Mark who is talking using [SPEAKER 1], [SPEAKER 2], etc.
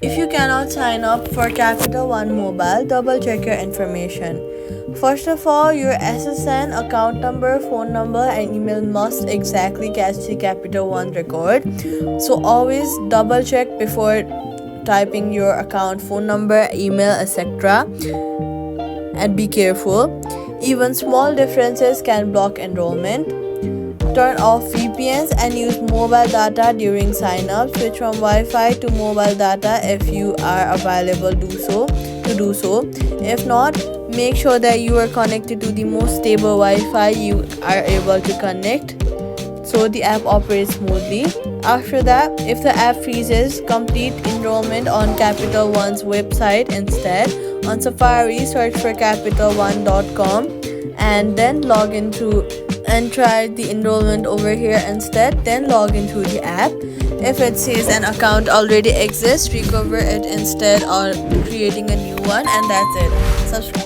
[SPEAKER 1] If you cannot sign up for Capital One Mobile, double check your information. First of all, your SSN, account number, phone number, and email must exactly catch the Capital One record. So always double check before typing your account phone number, email, etc. And be careful. Even small differences can block enrollment. Turn off VPNs and use mobile data during sign up. Switch from Wi-Fi to mobile data if you are available to do so. If not, make sure that you are connected to the most stable Wi-Fi you are able to connect so the app operates smoothly. After that, if the app freezes, complete enrollment on Capital One's website instead. On Safari, search for capitalone.com and then log into and try the enrollment over here instead. Then log into the app. If it says an account already exists, recover it instead or creating a new one, and that's it. Subscribe